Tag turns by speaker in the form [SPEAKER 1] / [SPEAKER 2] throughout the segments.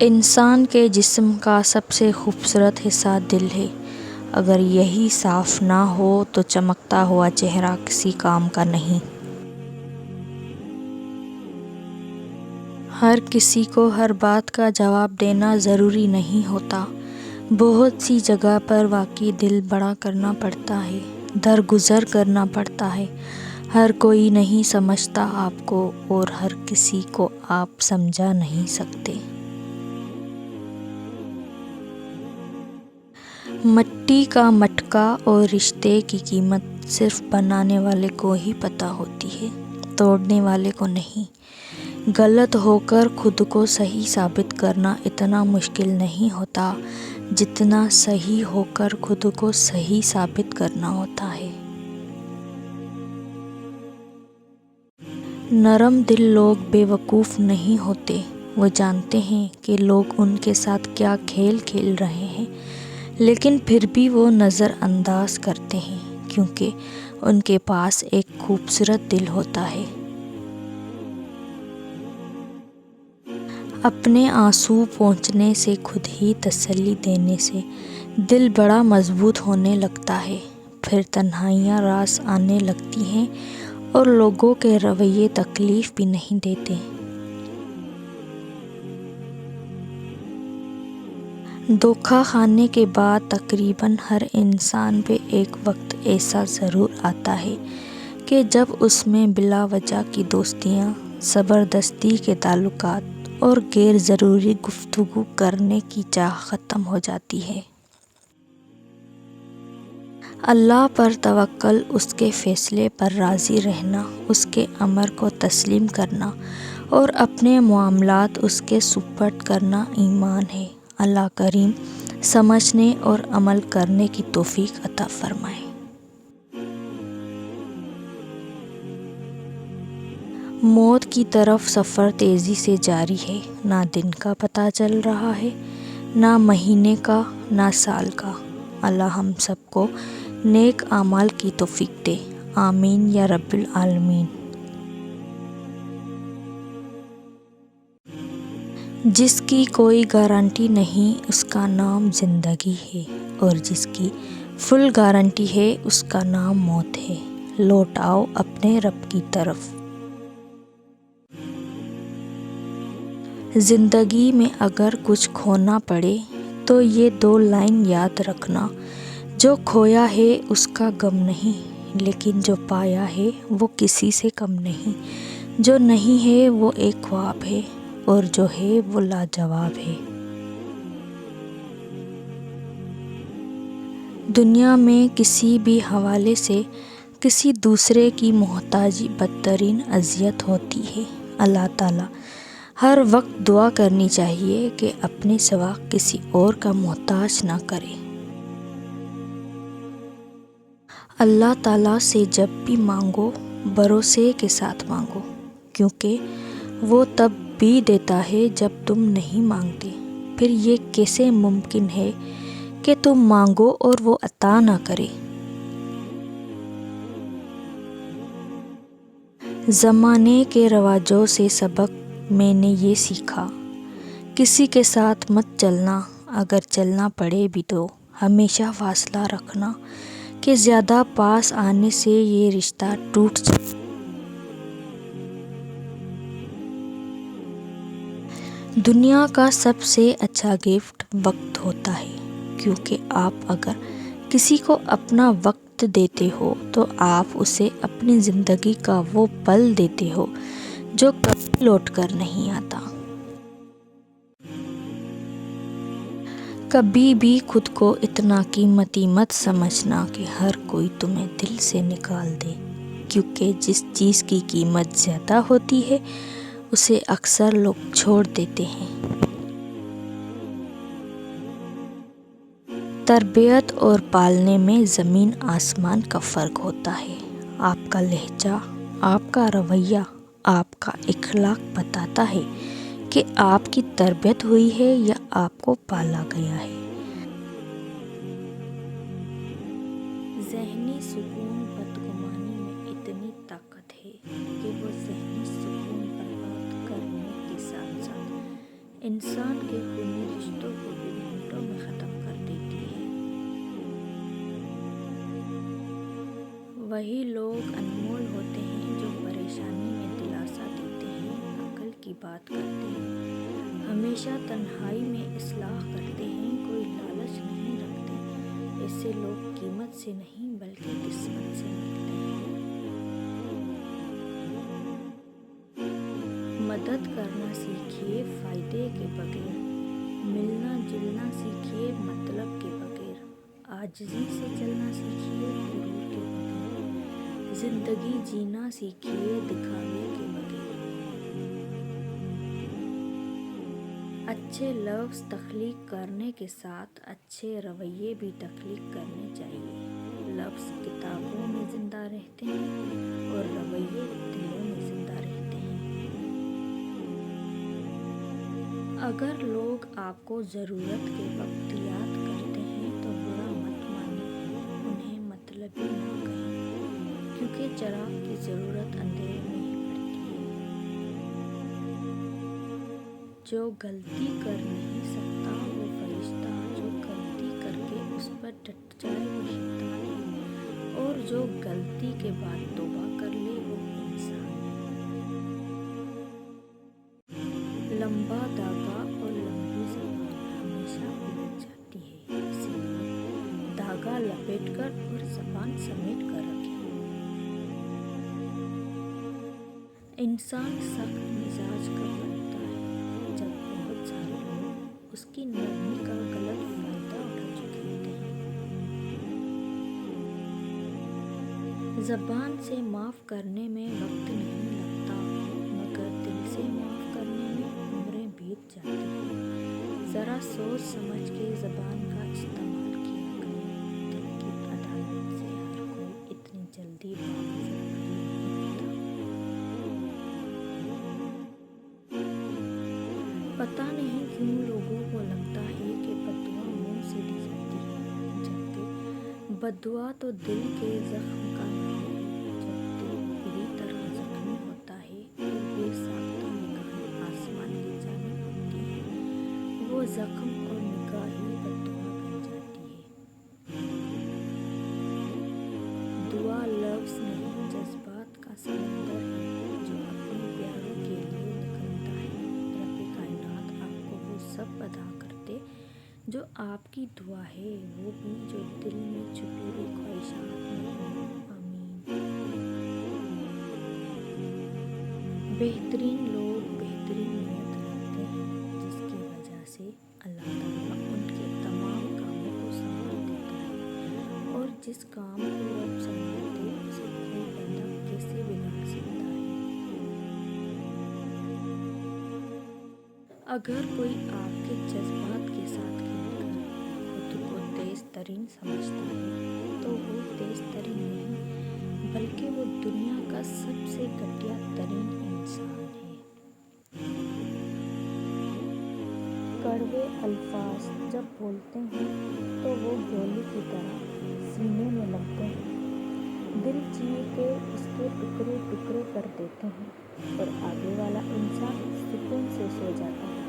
[SPEAKER 1] انسان کے جسم کا سب سے خوبصورت حصہ دل ہے۔ اگر یہی صاف نہ ہو تو چمکتا ہوا چہرہ کسی کام کا نہیں۔ ہر کسی کو ہر بات کا جواب دینا ضروری نہیں ہوتا۔ بہت سی جگہ پر واقعی دل بڑا کرنا پڑتا ہے، درگزر کرنا پڑتا ہے۔ ہر کوئی نہیں سمجھتا آپ کو اور ہر کسی کو آپ سمجھا نہیں سکتے۔ مٹی کا مٹکا اور رشتے کی قیمت صرف بنانے والے کو ہی پتہ ہوتی ہے، توڑنے والے کو نہیں۔ غلط ہو کر خود کو صحیح ثابت کرنا اتنا مشکل نہیں ہوتا جتنا صحیح ہو کر خود کو صحیح ثابت کرنا ہوتا ہے۔ نرم دل لوگ بے وقوف نہیں ہوتے، وہ جانتے ہیں کہ لوگ ان کے ساتھ کیا کھیل کھیل رہے ہیں، لیکن پھر بھی وہ نظر انداز کرتے ہیں کیونکہ ان کے پاس ایک خوبصورت دل ہوتا ہے۔ اپنے آنسو پونچھنے سے، خود ہی تسلی دینے سے دل بڑا مضبوط ہونے لگتا ہے۔ پھر تنہائیاں راس آنے لگتی ہیں اور لوگوں کے رویے تکلیف بھی نہیں دیتے۔ دھوکہ کھانے کے بعد تقریباً ہر انسان پہ ایک وقت ایسا ضرور آتا ہے کہ جب اس میں بلا وجہ کی دوستیاں، زبردستی کے تعلقات اور غیر ضروری گفتگو کرنے کی چاہ ختم ہو جاتی ہے۔ اللہ پر توکل، اس کے فیصلے پر راضی رہنا، اس کے امر کو تسلیم کرنا اور اپنے معاملات اس کے سپرد کرنا ایمان ہے۔ اللہ کریم سمجھنے اور عمل کرنے کی توفیق عطا فرمائے۔ موت کی طرف سفر تیزی سے جاری ہے، نہ دن کا پتہ چل رہا ہے، نہ مہینے کا، نہ سال کا۔ اللہ ہم سب کو نیک اعمال کی توفیق دے، آمین یا رب العالمین۔ جس کی کوئی گارنٹی نہیں اس کا نام زندگی ہے، اور جس کی فل گارنٹی ہے اس کا نام موت ہے۔ لوٹ آؤ اپنے رب کی طرف۔ زندگی میں اگر کچھ کھونا پڑے تو یہ 2 لائن یاد رکھنا: جو کھویا ہے اس کا غم نہیں، لیکن جو پایا ہے وہ کسی سے کم نہیں۔ جو نہیں ہے وہ ایک خواب ہے، اور جو ہے وہ لاجواب ہے۔ دنیا میں کسی بھی حوالے سے کسی دوسرے کی محتاجی بدترین اذیت ہوتی ہے۔ اللہ تعالیٰ ہر وقت دعا کرنی چاہیے کہ اپنے سوا کسی اور کا محتاج نہ کرے۔ اللہ تعالیٰ سے جب بھی مانگو بھروسے کے ساتھ مانگو، کیونکہ وہ تب بھی دیتا ہے جب تم نہیں مانگتے۔ پھر یہ کیسے ممکن ہے کہ تم مانگو اور وہ عطا نہ کرے؟ زمانے کے رواجوں سے سبق میں نے یہ سیکھا: کسی کے ساتھ مت چلنا، اگر چلنا پڑے بھی تو ہمیشہ فاصلہ رکھنا کہ زیادہ پاس آنے سے یہ رشتہ ٹوٹ جائے۔ دنیا کا سب سے اچھا گفٹ وقت ہوتا ہے، کیونکہ آپ اگر کسی کو اپنا وقت دیتے ہو تو آپ اسے اپنی زندگی کا وہ پل دیتے ہو جو کبھی لوٹ کر نہیں آتا۔ کبھی بھی خود کو اتنا قیمتی مت سمجھنا کہ ہر کوئی تمہیں دل سے نکال دے، کیونکہ جس چیز کی قیمت زیادہ ہوتی ہے اسے اکثر لوگ چھوڑ دیتے ہیں۔ تربیت اور پالنے میں زمین آسمان کا فرق ہوتا ہے۔ آپ کا لہجہ، آپ کا رویہ، آپ کا اخلاق بتاتا ہے کہ آپ کی تربیت ہوئی ہے یا آپ کو پالا گیا ہے۔ ذہنی سکون بدگمانی میں اتنی طاقت ہے کہ وہ ذہنی سکون برباد کرنے کے ساتھ ساتھ انسان کے خونی رشتوں کو بھی منٹوں میں ختم کر دیتی ہے۔ وہی لوگ انمول ہوتے ہیں جو پریشانی میں دلاسا دیتے ہیں، عقل کی بات کرتے ہیں، ہمیشہ تنہائی میں اصلاح کرتے ہیں، کوئی لالچ نہیں رکھتے۔ ایسے لوگ قیمت سے نہیں بلکہ قسمت سے ملتے ہیں۔ مدد کرنا سیکھیے فائدے کے بغیر، ملنا جلنا سیکھیے مطلب کے بغیر، عاجزی سے چلنا سیکھیے غرور کے بغیر، زندگی جینا سیکھیے دکھاوے کے بغیر۔ اچھے لفظ تخلیق کرنے کے ساتھ اچھے رویے بھی تخلیق کرنے چاہیے۔ لفظ کتابوں میں زندہ رہتے ہیں اور رویے دلوں میں زندہ رہتے ہیں۔ اگر لوگ آپ کو ضرورت کے وقت یاد کرتے ہیں تو برا مت مانیں، انہیں مطلبی نہ کہیں، کیونکہ چراغ کی ضرورت اندھیرے میں ہی پڑتی ہے۔ جو غلطی کر نہیں سکتا وہ فرشتہ، جو غلطی کر کے اس پر ڈٹ جائے وہ شیطان ہے، اور جو غلطی کے بعد توبہ کر لے وہ انسان ہے۔ لمبا دھاگا اور لمبی زبان ہمیشہ الجھ جاتی ہے، اسی لیے دھاگا لپیٹ کر اور زبان سمیٹ کر رکھیں۔ انسان سخت مزاج کا بنتا ہے جب بہت سارے لوگ اس کی نرمی کا غلط فائدہ اٹھا چکے ہوتے ہیں۔ زبان سے معاف کرنے میں وقت نہیں لگتا، مگر دل سے معاف کرنے میں عمریں بیت جاتی ہیں۔ ذرا سوچ سمجھ کے زبان کا استعمال کیا کریں، دل کی عدالت سے ہر کوئی اتنی جلدی باخبر نہیں ہوتا۔ پتہ نہیں کیوں لوگوں کو لگتا ہے کہ بددعا منہ سے دی جاتی ہے، جبکہ بددعا تو دل کے زخم کا نام ہے۔ جب دل بری طرح زخمی ہوتا ہے اور بے ساختہ نگاہیں آسمان کی جانب ہوتی ہیں، وہ زخم اور نگاہ ہی بددعا بن جاتی ہے۔ دعا لفظ نہیں جذبات کا سمندر ہے جو اپنے پیاروں کے لیے نکلتا ہے۔ رب کائنات آپ کو وہ سب عطا کرتے جو آپ کی دعا ہے، وہ بھی جو دل میں چھپی ہوئی خواہشات میں ہوں۔ آمین۔ بہترین لوگ بہترین نیت رکھتے ہیں، جس کی وجہ سے اللہ تعالیٰ ان کے تمام کاموں کو سنوار دیتا ہے، اور جس کام کو رب سنوار دے اسے کوئی بندہ کیسے بگاڑ سکتا ہے۔ اگر کوئی آپ کے جذبات کے ساتھ کھیل کر خود کو تیز ترین سمجھتا ہے تو وہ تیز ترین نہیں بلکہ وہ دنیا کا سب سے گھٹیا ترین انسان ہے۔ کڑوے الفاظ جب بولتے ہیں تو وہ گولی کی طرح سینے میں لگتے ہیں، دل چیر کے اس کے ٹکڑے ٹکڑے کر دیتے ہیں، اور آگے والا انسان سکون سے سو جاتا ہے۔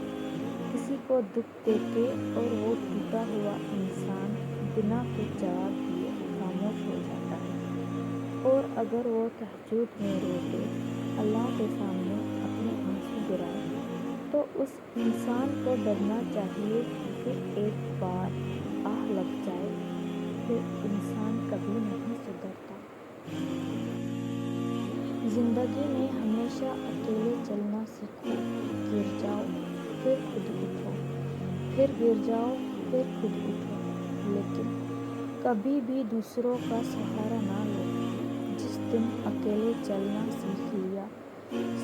[SPEAKER 1] کسی کو دکھ دے کے اور وہ ٹوٹا ہوا انسان بنا کچھ جواب دیے خاموش ہو جاتا ہے، اور اگر وہ تہجد میں رو کے اللہ کے سامنے اپنے آنسو گرائے تو اس انسان کو ڈرنا چاہیے کہ ایک بار آہ لگ جائے پھر انسان کبھی نہیں سدھرتا۔ زندگی میں ہمیشہ اکیلے چلنا سیکھو، گر جاؤ پھر خود اٹھو، پھر گر جاؤ پھر خود اٹھو، لیکن کبھی بھی دوسروں کا سہارا نہ لو۔ جس دن اکیلے چلنا سیکھ لیا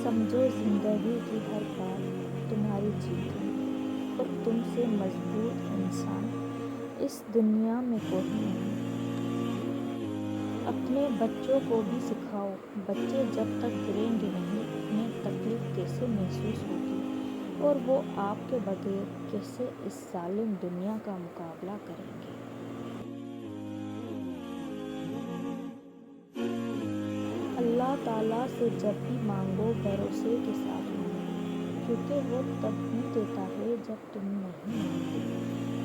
[SPEAKER 1] سمجھو زندگی کی ہر بات تمہاری جیت ہے، اور تم سے مضبوط انسان اس دنیا میں کوئی نہیں۔ اپنے بچوں کو بھی سکھاؤ، بچے جب تک گریں گے نہیں انہیں تکلیف کیسے محسوس ہوگی، اور وہ آپ کے بغیر کیسے اس ظالم دنیا کا مقابلہ کریں گے۔ اللہ تعالیٰ سے جب بھی مانگو بھروسے کے ساتھ مانگو، کیونکہ وہ تب ہی دیتا ہے جب تم نہیں مانگتے؟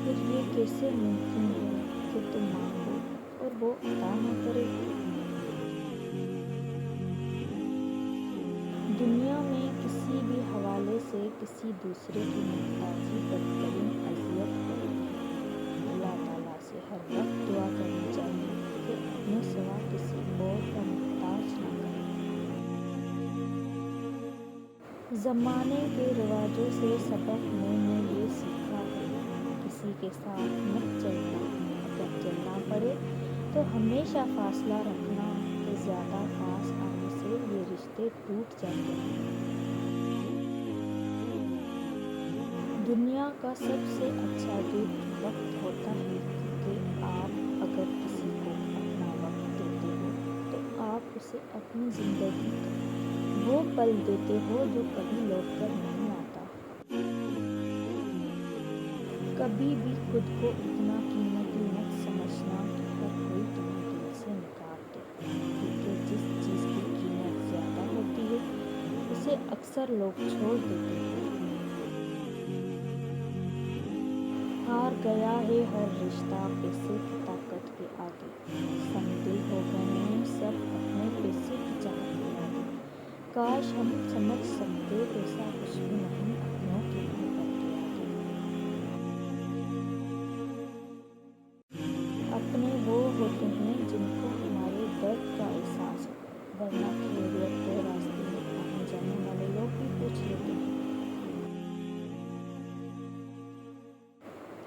[SPEAKER 1] پھر یہ کیسے ممکن ہے کہ تم مانگو اور وہ عطا نہ کرے؟ دنیا میں کسی بھی حوالے سے کسی دوسرے کی محتاجی بدترین اذیت ہوتی ہے۔ اللہ تعالیٰ سے ہر وقت دعا کرنی چاہیے کہ اپنے سوا کسی اور کا محتاج نہ کرے۔ زمانے کے رواجوں سے سبق میں نے یہ سیکھا ہے کہ کسی کے ساتھ مت چلنا، اگر چلنا پڑے تو ہمیشہ فاصلہ رکھنا کہ زیادہ پاس آنے سے یہ رشتے ٹوٹ جاتے ہیں۔ دنیا کا سب سے اچھا گفٹ وقت ہوتا ہے، کیونکہ آپ اگر کسی کو اپنا وقت دیتے ہو تو آپ اسے اپنی زندگی کا وہ پل دیتے ہو جو کبھی لوٹ کر نہیں آتا۔ کبھی بھی خود کو اتنا قیمتی مت سمجھنا کہ ہر کوئی تمہیں دل سے نکال دے، کیونکہ جس چیز کی قیمت زیادہ ہوتی ہے اسے اکثر لوگ چھوڑ دیتے ہیں۔ ہار گیا ہے ہر رشتہ پیسے کی طاقت کے آگے، سنگ دل ہو گئے ہیں سب اپنے پیسے کی چاہت کے آگے۔ کاش ہم سمجھ سکتے پیسہ کچھ بھی نہیں اپنوں کی محبت کے آگے۔ اپنے وہ ہوتے ہیں جن کو ہمارے درد کا احساس ہو، ورنہ خیریت کو راستے میں آنے جانے والے لوگ بھی پوچھ لیتے ہیں۔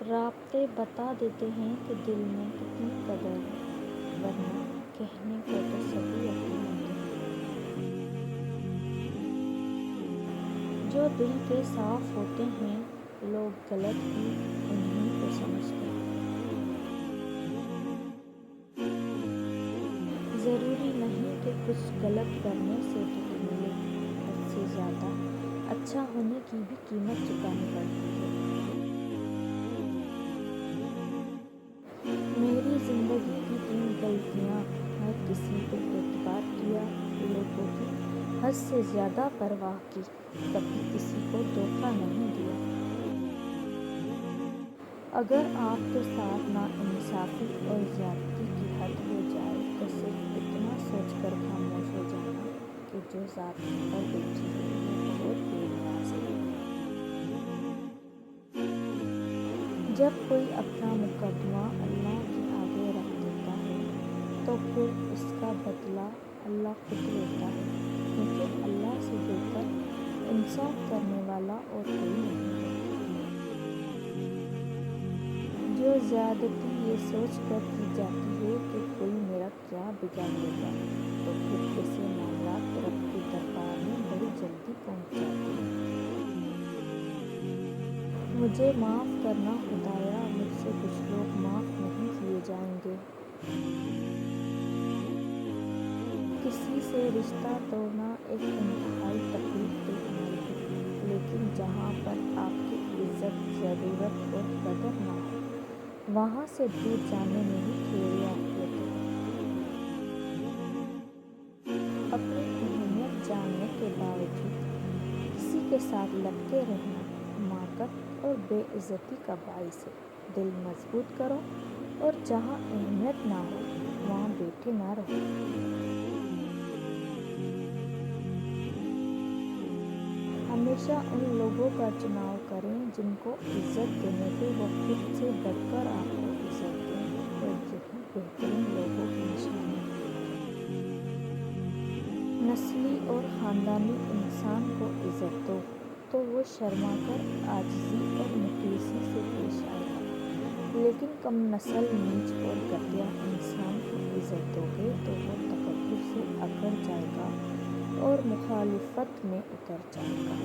[SPEAKER 1] رابطے بتا دیتے ہیں کہ دل میں کتنی قدر ہے، ورنہ کہنے کو تو سبھی اپنے ہوتے ہیں۔ جو دل کے صاف ہوتے ہیں لوگ غلط بھی انہیں کو سمجھتے ہیں۔ ضروری نہیں کہ کچھ غلط کرنے سے دکھ ملے، حد سے زیادہ اچھا ہونے کی بھی قیمت چکانی پڑتی ہے۔ میری زندگی کی 3 غلطیاں: ہر کسی پہ اعتبار کیا، لوگوں کی حد سے زیادہ پرواہ کی، کبھی کسی کو دھوکہ نہیں دیا۔ اگر آپ کے ساتھ ناانصافی اور زیادتی کی حد ہو جائے تو صرف اتنا سوچ کر خاموش ہو جانا کہ جو ذات پر بیٹھی ہے وہ بہت بے نیاز ہے۔ جب کوئی اپنا مقدمہ اللہ کے آگے رکھ دیتا ہے تو پھر اس کا بدلہ اللہ خود لیتا ہے، کیونکہ اللہ سے بہتر انصاف کرنے والا اور کوئی نہیں ہے۔ جو زیادتی یہ سوچ کر کی جاتی ہے کہ کوئی میرا کیا بگاڑ لے گا، تو پھر ایسے معاملات رب کے دربار میں بڑی جلدی پہنچ جاتے ہیں۔ مجھے معاف کرنا خدایا، مجھ سے کچھ لوگ معاف نہیں کیے جائیں گے۔ کسی سے رشتہ توڑنا ایک انتہائی تکلیف دہ عمل ہے، لیکن جہاں پر آپ کی عزت، ضرورت اور قدر نہ ہو وہاں سے دور جانے میں ہی خیر عافیت ہے۔ اپنی اہمیت جاننے کے باوجود کسی کے ساتھ لگتے رہنا حماقت اور بے عزتی کا باعث ہے۔ دل مضبوط کرو اور جہاں اہمیت نہ ہو وہاں بیٹھے نہ رہو۔ ہمیشہ ان لوگوں کا چناؤ کریں جن کو عزت دینے پہ وہ خود سے بڑھ کر آپ کو عزت دیں، اور یہی بہترین لوگوں کی نشانی ہے۔ نسلی اور خاندانی انسان کو عزت دو تو وہ شرما کر عاجزی اور مخلصی سے پیش آئے گا، لیکن کم نسل، نیچ اور گھٹیا انسان کو عزت دو گے تو وہ تکبر سے اکڑ جائے گا اور مخالفت میں اتر جائے گا۔